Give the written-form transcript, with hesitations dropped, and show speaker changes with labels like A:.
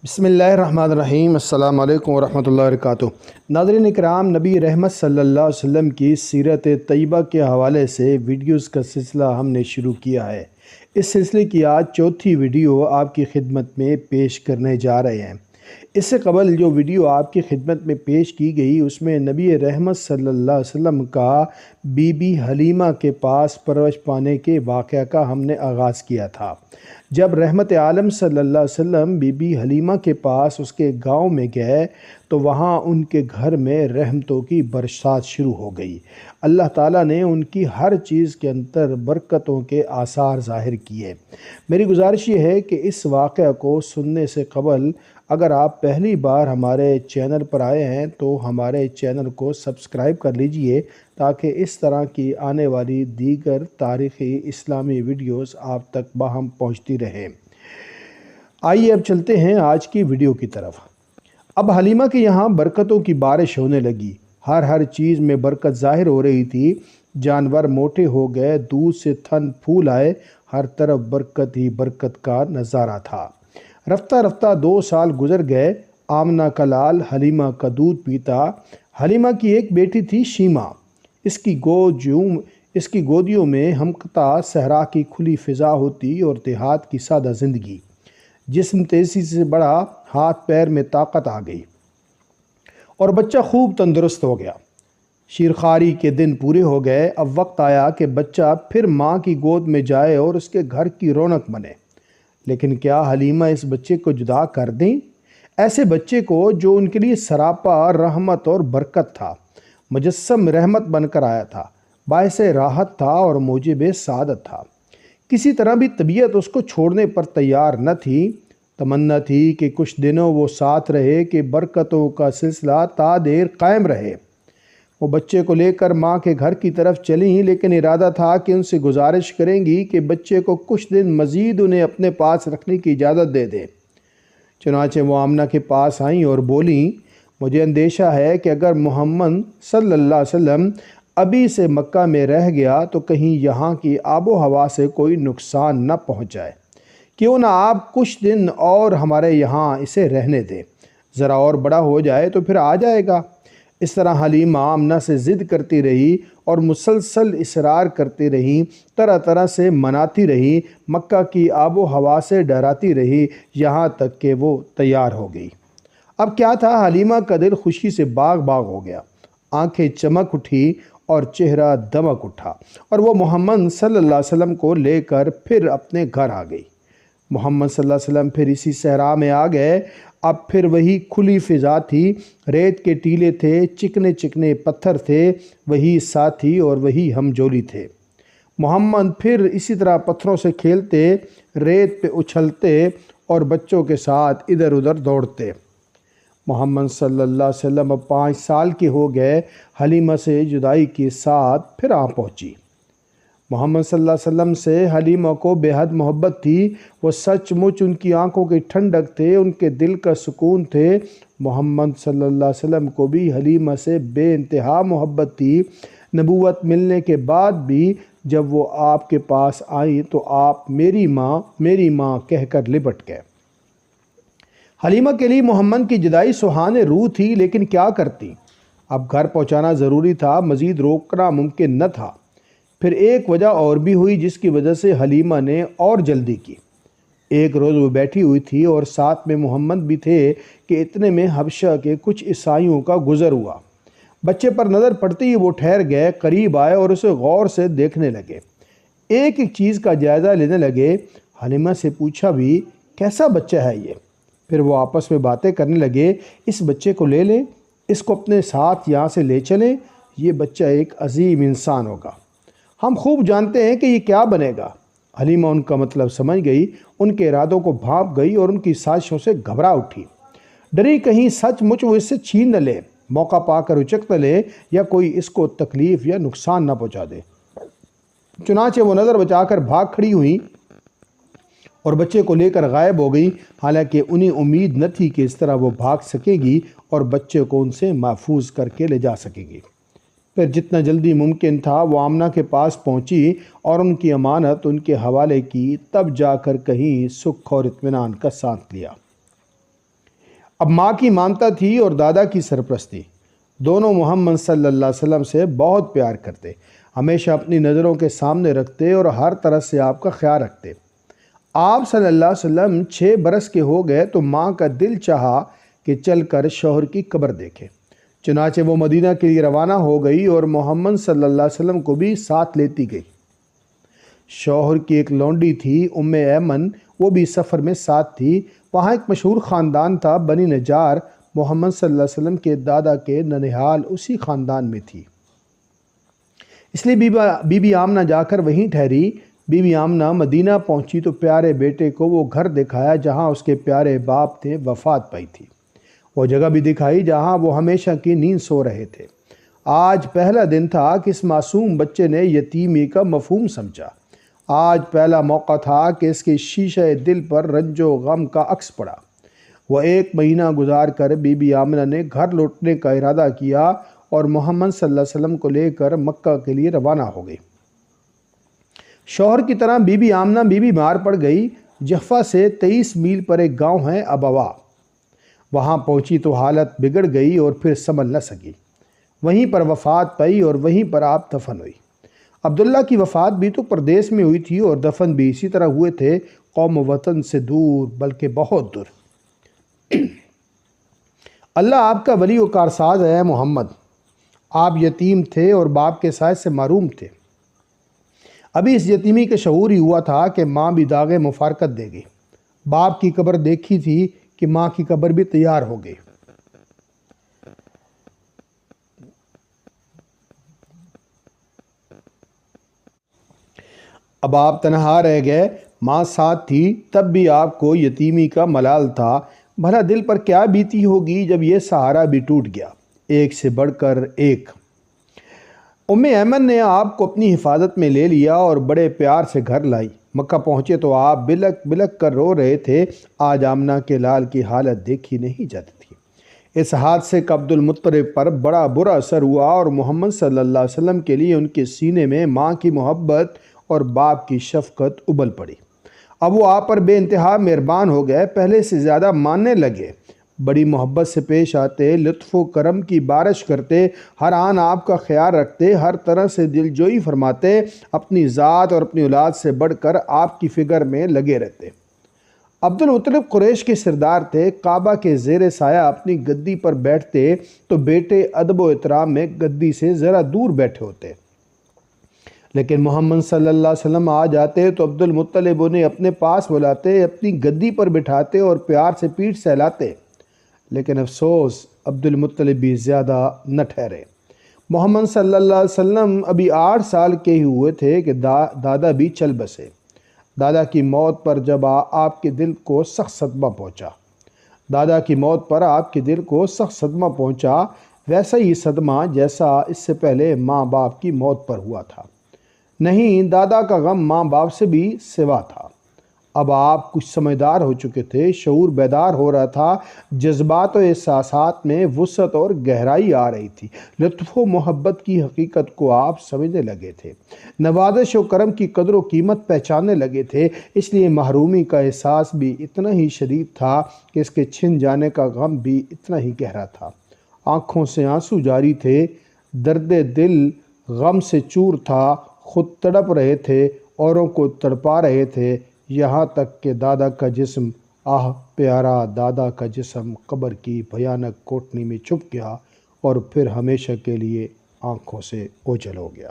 A: بسم اللہ الرحمن الرحیم۔ السلام علیکم ورحمۃ اللہ وبرکاتہ۔ ناظرین اکرام، نبی رحمت صلی اللہ علیہ وسلم کی سیرت طیبہ کے حوالے سے ویڈیوز کا سلسلہ ہم نے شروع کیا ہے۔ اس سلسلے کی آج چوتھی ویڈیو آپ کی خدمت میں پیش کرنے جا رہے ہیں۔ اس سے قبل جو ویڈیو آپ کی خدمت میں پیش کی گئی اس میں نبی رحمت صلی اللہ علیہ وسلم کا بی بی حلیمہ کے پاس پرورش پانے کے واقعہ کا ہم نے آغاز کیا تھا۔ جب رحمت عالم صلی اللہ علیہ وسلم بی بی حلیمہ کے پاس اس کے گاؤں میں گئے تو وہاں ان کے گھر میں رحمتوں کی برسات شروع ہو گئی۔ اللہ تعالیٰ نے ان کی ہر چیز کے اندر برکتوں کے آثار ظاہر کیے۔ میری گزارش یہ ہے کہ اس واقعہ کو سننے سے قبل اگر آپ پہلی بار ہمارے چینل پر آئے ہیں تو ہمارے چینل کو سبسکرائب کر لیجئے تاکہ اس طرح کی آنے والی دیگر تاریخی اسلامی ویڈیوز آپ تک باہم پہنچتی رہیں۔ آئیے اب چلتے ہیں آج کی ویڈیو کی طرف۔ اب حلیمہ کے یہاں برکتوں کی بارش ہونے لگی۔ ہر چیز میں برکت ظاہر ہو رہی تھی۔ جانور موٹے ہو گئے، دودھ سے تھن پھول آئے، ہر طرف برکت ہی برکت کا نظارہ تھا۔ رفتہ رفتہ 2 سال گزر گئے۔ آمنہ کا لال حلیمہ کا دودھ پیتا۔ حلیمہ کی ایک بیٹی تھی شیمہ۔ اس کی گودیوں میں ہمقطع صحرا کی کھلی فضا ہوتی اور دیہات کی سادہ زندگی۔ جسم تیزی سے بڑھا، ہاتھ پیر میں طاقت آ گئی اور بچہ خوب تندرست ہو گیا۔ شیرخواری کے دن پورے ہو گئے۔ اب وقت آیا کہ بچہ پھر ماں کی گود میں جائے اور اس کے گھر کی رونق بنے۔ لیکن کیا حلیمہ اس بچے کو جدا کر دیں؟ ایسے بچے کو جو ان کے لیے سراپا رحمت اور برکت تھا، مجسم رحمت بن کر آیا تھا، باعث راحت تھا اور موجب سعادت تھا۔ کسی طرح بھی طبیعت اس کو چھوڑنے پر تیار نہ تھی۔ تمنا تھی کہ کچھ دنوں وہ ساتھ رہے، کہ برکتوں کا سلسلہ تا دیر قائم رہے۔ وہ بچے کو لے کر ماں کے گھر کی طرف چلیں، لیکن ارادہ تھا کہ ان سے گزارش کریں گی کہ بچے کو کچھ دن مزید انہیں اپنے پاس رکھنے کی اجازت دے دیں۔ چنانچہ وہ آمنہ کے پاس آئیں اور بولیں، مجھے اندیشہ ہے کہ اگر محمد صلی اللہ علیہ وسلم ابھی سے مکہ میں رہ گیا تو کہیں یہاں کی آب و ہوا سے کوئی نقصان نہ پہنچ جائے۔ کیوں نہ آپ کچھ دن اور ہمارے یہاں اسے رہنے دیں، ذرا اور بڑا ہو جائے تو پھر آ جائے گا۔ اس طرح حلیمہ آمنہ سے ضد کرتی رہی اور مسلسل اصرار کرتی رہی، طرح طرح سے مناتی رہی، مکہ کی آب و ہوا سے ڈراتی رہی، یہاں تک کہ وہ تیار ہو گئی۔ اب کیا تھا، حلیمہ کا دل خوشی سے باغ باغ ہو گیا، آنکھیں چمک اٹھی اور چہرہ دمک اٹھا، اور وہ محمد صلی اللہ علیہ وسلم کو لے کر پھر اپنے گھر آ گئی۔ محمد صلی اللہ علیہ وسلم پھر اسی صحرا میں آ گئے۔ اب پھر وہی کھلی فضا تھی، ریت کے ٹیلے تھے، چکنے چکنے پتھر تھے، وہی ساتھی اور وہی ہمجولی تھے۔ محمد پھر اسی طرح پتھروں سے کھیلتے، ریت پہ اچھلتے اور بچوں کے ساتھ ادھر ادھر دوڑتے۔ محمد صلی اللہ علیہ وسلم اب 5 سال کے ہو گئے۔ حلیمہ سے جدائی کے ساتھ پھر آ پہنچی۔ محمد صلی اللہ علیہ وسلم سے حلیمہ کو بے حد محبت تھی۔ وہ سچ مچ ان کی آنکھوں کی ٹھنڈک تھے، ان کے دل کا سکون تھے۔ محمد صلی اللہ علیہ وسلم کو بھی حلیمہ سے بے انتہا محبت تھی۔ نبوت ملنے کے بعد بھی جب وہ آپ کے پاس آئیں تو آپ میری ماں کہہ کر لپٹ گئے۔ حلیمہ کے لیے محمد کی جدائی سہان روح تھی، لیکن کیا کرتی؟ اب گھر پہنچانا ضروری تھا، مزید روکنا ممکن نہ تھا۔ پھر ایک وجہ اور بھی ہوئی جس کی وجہ سے حلیمہ نے اور جلدی کی۔ ایک روز وہ بیٹھی ہوئی تھی اور ساتھ میں محمد بھی تھے کہ اتنے میں حبشہ کے کچھ عیسائیوں کا گزر ہوا۔ بچے پر نظر پڑتی ہی وہ ٹھہر گئے، قریب آئے اور اسے غور سے دیکھنے لگے، ایک ایک چیز کا جائزہ لینے لگے۔ حلیمہ سے پوچھا بھی، کیسا بچہ ہے یہ؟ پھر وہ آپس میں باتیں کرنے لگے، اس بچے کو لے لیں، اس کو اپنے ساتھ یہاں سے لے چلیں، یہ بچہ ایک عظیم انسان ہوگا، ہم خوب جانتے ہیں کہ یہ کیا بنے گا۔ حلیمہ ان کا مطلب سمجھ گئی، ان کے ارادوں کو بھانپ گئی اور ان کی سازشوں سے گھبرا اٹھی۔ ڈری کہیں سچ مچ وہ اس سے چھین نہ لے، موقع پا کر اچک نہ لے، یا کوئی اس کو تکلیف یا نقصان نہ پہنچا دے۔ چنانچہ وہ نظر بچا کر بھاگ کھڑی ہوئی اور بچے کو لے کر غائب ہو گئی، حالانکہ انہیں امید نہ تھی کہ اس طرح وہ بھاگ سکے گی اور بچے کو ان سے محفوظ کر کے لے جا سکے گی۔ پھر جتنا جلدی ممکن تھا وہ آمنہ کے پاس پہنچی اور ان کی امانت ان کے حوالے کی، تب جا کر کہیں سکھ اور اطمینان کا ساتھ لیا۔ اب ماں کی مانتا تھی اور دادا کی سرپرستی۔ دونوں محمد صلی اللہ علیہ وسلم سے بہت پیار کرتے، ہمیشہ اپنی نظروں کے سامنے رکھتے اور ہر طرح سے آپ کا خیال رکھتے۔ آپ صلی اللہ علیہ وسلم 6 برس کے ہو گئے تو ماں کا دل چاہا کہ چل کر شوہر کی قبر دیکھے۔ چنانچہ وہ مدینہ کے لیے روانہ ہو گئی اور محمد صلی اللہ علیہ وسلم کو بھی ساتھ لیتی گئی۔ شوہر کی ایک لونڈی تھی ام ایمن، وہ بھی سفر میں ساتھ تھی۔ وہاں ایک مشہور خاندان تھا بنی نجار، محمد صلی اللہ علیہ وسلم کے دادا کے ننہال اسی خاندان میں تھی، اس لیے بی بی آمنہ جا کر وہیں ٹھہری۔ بی بی آمنہ مدینہ پہنچی تو پیارے بیٹے کو وہ گھر دکھایا جہاں اس کے پیارے باپ نے وفات پائی تھی، وہ جگہ بھی دکھائی جہاں وہ ہمیشہ کی نیند سو رہے تھے۔ آج پہلا دن تھا کہ اس معصوم بچے نے یتیمی کا مفہوم سمجھا۔ آج پہلا موقع تھا کہ اس کے شیشہ دل پر رنج و غم کا عکس پڑا۔ وہ 1 مہینہ گزار کر بی بی آمنہ نے گھر لوٹنے کا ارادہ کیا اور محمد صلی اللہ علیہ وسلم کو لے کر مکہ کے لیے روانہ ہو گئی۔ شوہر کی طرح بی بی آمنہ بھی بیمار پڑ گئی۔ جحفہ سے 23 میل پر ایک گاؤں ہے ابوا، وہاں پہنچی تو حالت بگڑ گئی اور پھر سنبھل نہ سکی۔ وہیں پر وفات پائی اور وہیں پر آپ دفن ہوئی۔ عبداللہ کی وفات بھی تو پردیس میں ہوئی تھی اور دفن بھی اسی طرح ہوئے تھے، قوم و وطن سے دور، بلکہ بہت دور۔ اللہ آپ کا ولی و کارساز ہے محمد۔ آپ یتیم تھے اور باپ کے سائے سے محروم تھے۔ ابھی اس یتیمی کا شعور ہی ہوا تھا کہ ماں بھی داغ مفارقت دے گئی۔ باپ کی قبر دیکھی تھی کہ ماں کی قبر بھی تیار ہو گئی۔ اب آپ تنہا رہ گئے، ماں ساتھ تھی تب بھی آپ کو یتیمی کا ملال تھا۔ بھلا دل پر کیا بیتی ہوگی جب یہ سہارا بھی ٹوٹ گیا، ایک سے بڑھ کر ایک۔ ام ایمن نے آپ کو اپنی حفاظت میں لے لیا اور بڑے پیار سے گھر لائی۔ مکہ پہنچے تو آپ بلک بلک کر رو رہے تھے۔ آج آمنہ کے لال کی حالت دیکھی نہیں جاتی تھی۔ اس حادثے کا عبد المطلب پر بڑا برا اثر ہوا اور محمد صلی اللہ علیہ وسلم کے لیے ان کے سینے میں ماں کی محبت اور باپ کی شفقت ابل پڑی۔ اب وہ آپ پر بے انتہا مہربان ہو گئے، پہلے سے زیادہ ماننے لگے، بڑی محبت سے پیش آتے، لطف و کرم کی بارش کرتے، ہر آن آپ کا خیال رکھتے، ہر طرح سے دلجوئی فرماتے، اپنی ذات اور اپنی اولاد سے بڑھ کر آپ کی فکر میں لگے رہتے۔ عبد المطلب قریش کے سردار تھے، کعبہ کے زیر سایہ اپنی گدی پر بیٹھتے تو بیٹے ادب و احترام میں گدی سے ذرا دور بیٹھے ہوتے، لیکن محمد صلی اللہ علیہ وسلم آ جاتے تو عبد المطلب انہیں اپنے پاس بلاتے، اپنی گدی پر بٹھاتے اور پیار سے پیٹھ سہلاتے۔ لیکن افسوس عبد المطلب بھی زیادہ نہ ٹھہرے۔ محمد صلی اللہ علیہ وسلم ابھی 8 سال کے ہی ہوئے تھے کہ دادا بھی چل بسے۔ دادا کی موت پر جب آپ کے دل کو سخت صدمہ پہنچا، دادا کی موت پر آپ کے دل کو سخت صدمہ پہنچا، ویسا ہی صدمہ جیسا اس سے پہلے ماں باپ کی موت پر ہوا تھا۔ نہیں، دادا کا غم ماں باپ سے بھی سوا تھا۔ اب آپ کچھ سمجھدار ہو چکے تھے، شعور بیدار ہو رہا تھا، جذبات و احساسات میں وسعت اور گہرائی آ رہی تھی، لطف و محبت کی حقیقت کو آپ سمجھنے لگے تھے، نوازش و کرم کی قدر و قیمت پہچاننے لگے تھے۔ اس لیے محرومی کا احساس بھی اتنا ہی شدید تھا کہ اس کے چھن جانے کا غم بھی اتنا ہی گہرا تھا۔ آنکھوں سے آنسو جاری تھے، درد دل غم سے چور تھا، خود تڑپ رہے تھے، اوروں کو تڑپا رہے تھے، یہاں تک کہ دادا کا جسم، پیارا دادا کا جسم قبر کی بھیانک کوٹنی میں چھپ گیا اور پھر ہمیشہ کے لیے آنکھوں سے اوجھل ہو گیا۔